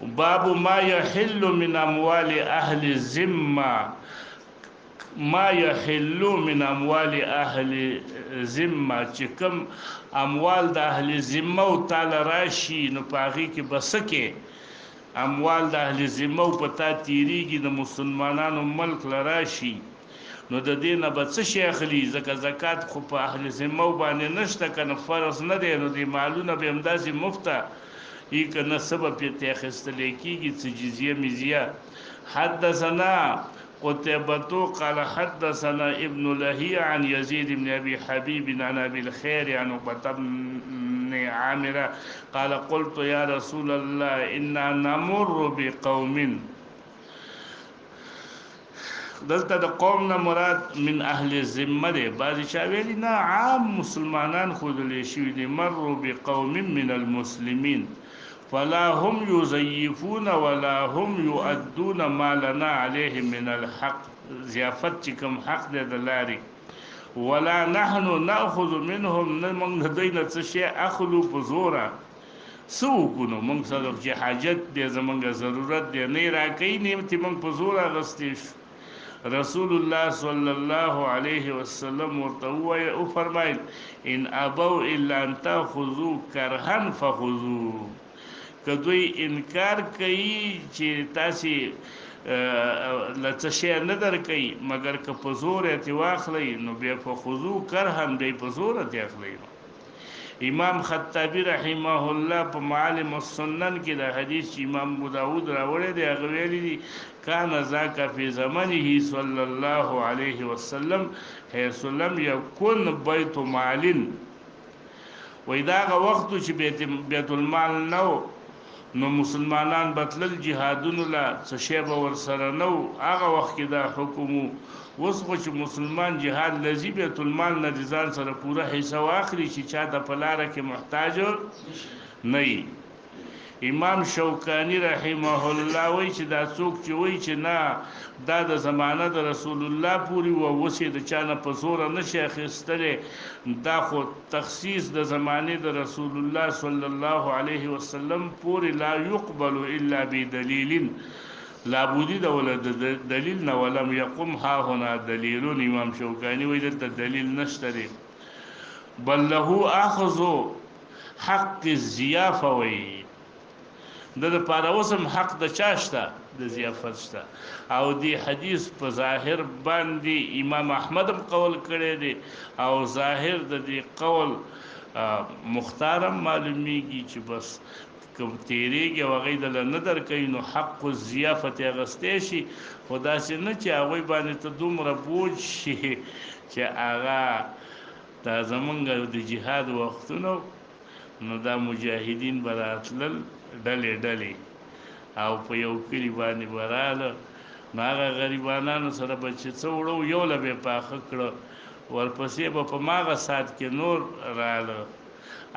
باب ما يحل من اموال اهل الذمه، ما يحل من اموال اهل ذمه، چې کوم اموال د اهل ذمه او تعالی راشي نو پاغي کې بسکه اموال د اهل ذمه او پتا تیریږي د مسلمانانو ملک لراشي نو د دې نه به څه شي اخلي؟ ځکه زکات خو په اهل ذمه باندې نشته کنه، فرض نه دی، نو د مالونه به همداسې مفته ای کنه سبب په اخیستل کېږي څه جزیه مزیه. حدثنا قتيبة قال حدثنا ابن لهيعة عن يزيد بن أبي حبيب عن أبي الخير عن عقبة بن عامر قال قلت يا رسول الله إنا نمر بقوم، دلته د قوم نه مراد من اهل الذمه دی، بعضی چا ویلي نه عام مسلمانان خودلې شوي دي. مروا بقوم من المسلمين فلا هم يزيفون ولا هم يؤدون ما لنا عليه من الحق، ضیافت چې کوم حق دی د لارې، ولا نحن ناخذ منهم، نه موږ د دوی نه څه شی اخلو په زوره، څه وکړو نو موږ سره چې حاجت دی زموږ ضرورت دی نه راکوي نه چې موږ په زوره اخیستی شو. رسول الله صلی الله علیه وسلم ورته او فرمایل ان ابوا الا ان تاخذوا کرها فخذوا، که دوی انکار کوي چې تاسو لته شی نه درکوي مګر که په زور ته واخلئ نو بیا فخذوا کرها دی په زور ته اخلئ. امام خطابی رحمه الله په معالم السنن کې د حدیث امام ابو داود راوړی دی، هغه ویلی دی کان ذاک فی زمانه صلی الله علیه وسلم حيث لم یکن بیت مال، وای دا وخت چې بیت المال نو مسلمانان بتلل جهادونو لا څه شی به ورسره نو، هغه وخت کې دا حکم اوس خو چې مسلمان جهاد لذي بیت المال نه ځان سره پوره حصہ واخلي چې چا د پلاره کې محتاج نه. امام شوکانی رحمه الله وی چې دا څوک چې وی چې نه دا د زمانه د رسول الله پوری و وسې د چانه په زور نشي اخیستلې، دا خو تخصیص د زمانه د رسول الله صلی الله علیه وسلم پوری لا يقبل الا بدلیل، لابودی د ولد دلیل نه ولم يقم ها هنا دلیل. امام شوکانی وی د دلیل نشته بل له اخذ حق الضیافه، وی د لپاره وسم حق د چاشته د ضیافت شته. او دی حدیث په ظاهر باندې امام احمد قول کړی دی او ظاهر د دې قول مختارم معلومیږي چې بس کوم تیریږي او غي د نظر کوي نو حق الضیافت غستې شي، خدا سي نه چې هغه باندې ته دومره بوج شي چې هغه د زمونږ د جهاد وختونو نو دا مجاهدین براتلل ډلې او په یو کلی باندې براله نو هغه غریبانو سره به چې څه وړو یو له به پاخه کړه، ورپسې به په ماغه سات کې نور راله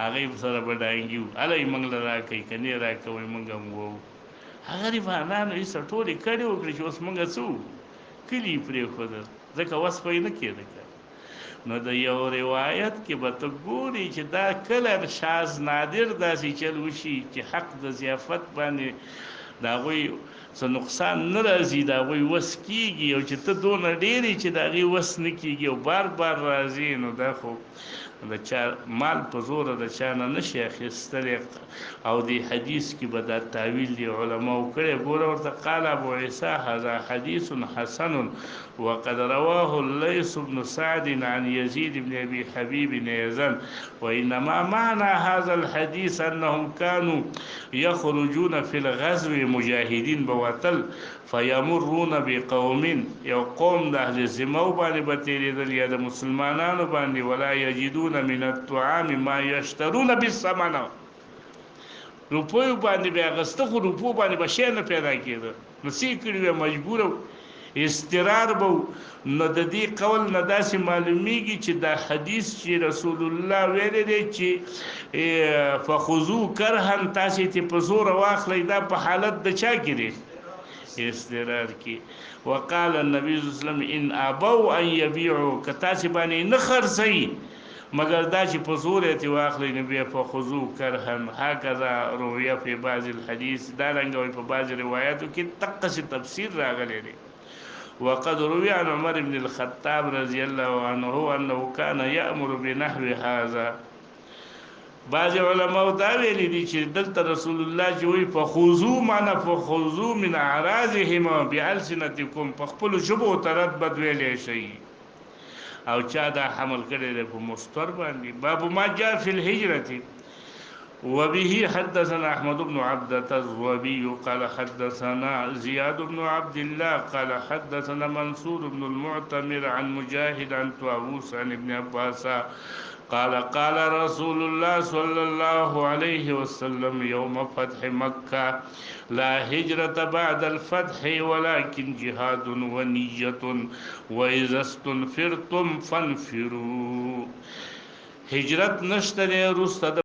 هغه سره به ډانګیو الای منګل راکې کني راکوي منګم وو هغه غریبانو یې سټوري کړي وکړي چې اوس منګه څو کلی پرې خو ځکه وسپای نه کېده. نو د یو روایت کې به ته ګوري چې دا کله شاز نادر داسې چل وشي چې حق د ضیافت باندې دا غوي څه نقصان نه راځي، دا غوي وس کیږي او چې ته دونه ډېری چې دا غي وس نه کیږي او بار بار راځي نو دا خو د چا مال په زور د چا نه نشي اخیستل. او دی حدیث کې به دا تعویل دی علماء کړي. ګوره ورته قال ابو عیسی هذا حدیث حسن وقد رواه الليث بن سعد عن يزيد بن ابي حبيب ايضا وانما معنى هذا الحديث انهم كانوا يخرجون في الغزو مجاهدين بوتل فيمرون بقوم، یو قوم د اهل ذمه باندې بتیریدل یا د مسلمانانو باندې، ولا يجدون من الطعام ما يشترون بالثمن، روپیو باندې بیا غسته خو روپو باندې بشي نه پیدا کېده نو سې کړي مجبور استقرار بو. نو د دې قول نه داسې معلومیږي چې دا حدیث چې رسول الله ویل دی چې فخذو کرهن تاسو ته په زور واخلئ، دا په حالت د چا کې دی استقرار کې. وقال النبي صلی الله علیه وسلم ان ابوا ان يبيعوا، کتاسبانی نه خرڅي مگر دا چې په زور یې واخلې نو بیا فخذو کرهن هکذا رویه فی بعض الحدیث دا رنګ په بعض روایاتو کې دقسې تفسیر راغلی دی. وقد روي عن عمر بن الخطاب رضي الله عنه أنه كان يأمر بنحو هذا. بعض علماء دا ویلي دي چې دلته رسول الله چې وی فخذو معنا فخذو من اعراضهم بألسنتكم په خپل ژبو ترت بد ویلې شي او چا دا حمل کړی دی په مستر باندې. باب ما جاء في الهجرة وبه حدثنا أحمد بن عبدة الزوبي قال حدثنا زياد بن عبد الله قال حدثنا منصور بن المعتمر عن مجاهد عن طاووس عن ابن عباس قال قال رسول الله صلى الله عليه وسلم يوم فتح مكة لا هجرة بعد الفتح ولكن جهاد ونية وإذا استنفرتم فانفروا. هجرت نشته رسته